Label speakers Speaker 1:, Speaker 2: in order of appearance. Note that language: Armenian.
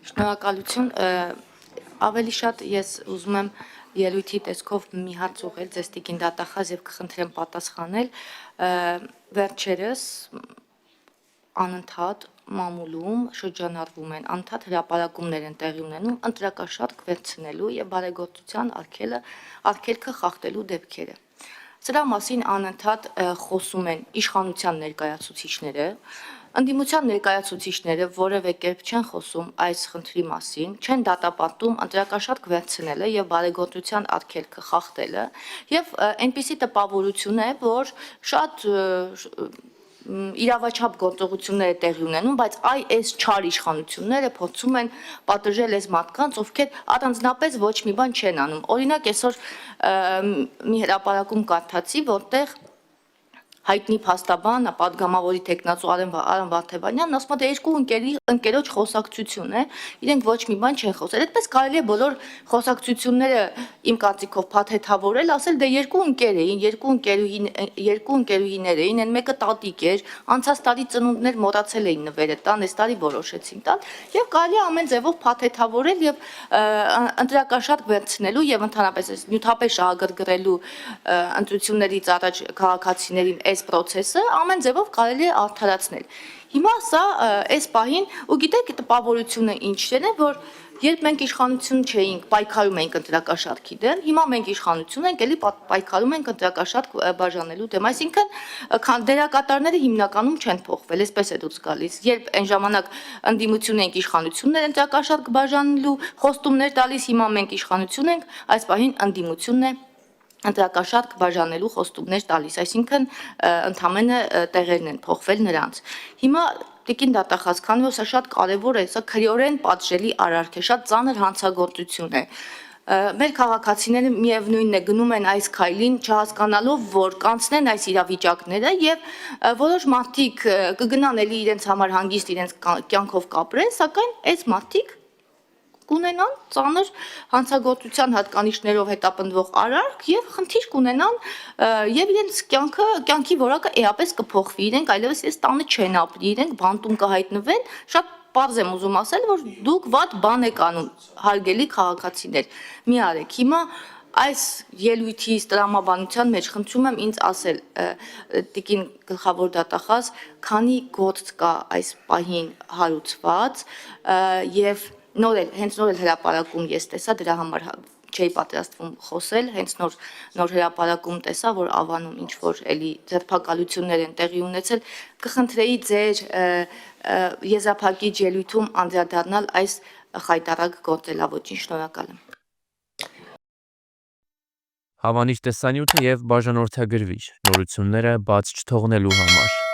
Speaker 1: Շնորհակալություն, ավելի շատ ես ուզում եմ ելույթի տեսքով մի հարց ուղղել ձեզ տիկին դատախազ եւ կխնդրեմ պատասխանել, վերջերս անընդհատ մամուլում շրջանառվում են, անընդհատ հրապարակումներ են տեղի ունենում ընտրակաշառք վերցնելու եւ բարեգործության արգելքը խախտելու դեպքերը։ Սրա մասին անընդհատ խոսում են իշխանության ներկայացուցիչները, ընդդիմության ներկայացուցիչները որևէ կերպ չեն խոսում այս խնդրի մասին, չեն դատապարտում ընտրակաշառք վերցնելը եւ բարեգործության արգելքը խախտելը եւ այնպիսի տպավորություն է, որ շատ իրավաչափ գործողություններ տեղի ունենում, բայց այս չար իշխանությունները փորձում են պատժել այս մարդկանց, ովքեր առանձնապես ոչ մի բան չեն անում։ Օրինակ այսօր մի հրապարակում կարդացի, որտեղ հայտնի փաստաբան, պատգամավորի տեխնացու Արամ Վարդևանյանն ասում է, դե երկու ընկերոջ խոսակցություն է, իրենք ոչ մի բան չեն խոսել։ Այդպես կարելի է բոլոր խոսակցությունները իմ կարծիքով փաթեթավորել, ասել դե երկու ընկեր էին, երկու ընկերուհիներ էին, այն մեկը տատիկ էր, անցած տարի ծնունդներ մոռացել էին նվերը տան, այս տարի որոշեցին տալ, եւ կարելի է ամեն ձևով փաթեթավորել եւ ընտրակաշառք վերցնելու եւ ընդհանրապես նյութապես շահագրգռելու ընտրություններից առաջ քաղաքացիներին այս process-ը ամեն ձևով կարելի է արդարացնել։ Հիմա սա այս պահին ու գիտեք տպավորությունը ինչն է, որ երբ մենք իշխանություն չէինք, պայքարում էինք ընտրակաշառքի դեմ, հիմա մենք իշխանություն ենք, էլի պայքարում ենք ընտրակաշառք բաժանելու դեմ, այսինքն դերակատարները հիմնականում չեն փոխվել, այսպես է դուրս գալիս։ Երբ այն ժամանակ ընդդիմություն էինք, իշխանություններ ընտրակաշառք բաժանելու խոստումներ տալիս, հիմա մենք իշխանություն ենք, այս պահին ընդդիմությունն է ընտրակաշառք բաժանելու խոստումներ տալիս, այսինքն ընդամենը տեղերն են փոխվել նրանց։ Հիմա տիկին դատախազ, քանի որ սա շատ կարևոր է, սա քրեորեն պատժելի արարք է, շատ ծանր հանցագործություն է։ Մեր քաղաքացիները միևնույնն է գնում են այս քայլին չհասկանալով, որ կանցնեն այս իրավիճակները եւ որոշ մարդիկ կգնան էլի իրենց համար հանգիստ իրենց կյանքով կապրեն, սակայն այս մարդիկ կունենան ծանր հանցագործության հատկանիշներով հետապնդվող արարք եւ խնդիր կունենան եւ իրենց կյանքի որակը էապես կփոխվի, իրենք այլևս այս տանը չեն ապրի, իրենք բանտում կհայտնվեն, շատ պարզ եմ ուզում ասել, որ դուք վատ բան եք անում, հարգելի քաղաքացիներ, մի արեք, հիմա այս ելույթի տրամաբանության մեջ խնդրում եմ ինձ ասել, տիկին գլխավոր դատախազ, քանի գործ կա այս պահին հարուցված եւ հենց նոր հրապարակում ես տեսա, դրա համար չէի պատրաստվում խոսել, հենց նոր հրապարակում տեսա, որ Ավանում ինչ որ էլի ձերբակալություններ են տեղի ունեցել, կխնդրեի ձեր եզրափակիչ ելույթում անդրադառնալ այս խայտառակ գործելավոճին, շնորհակալ եմ։
Speaker 2: Հավանիչ տեսանյութը եւ բաժանորդագրվիչ նորությունները բաց չթողնելու համար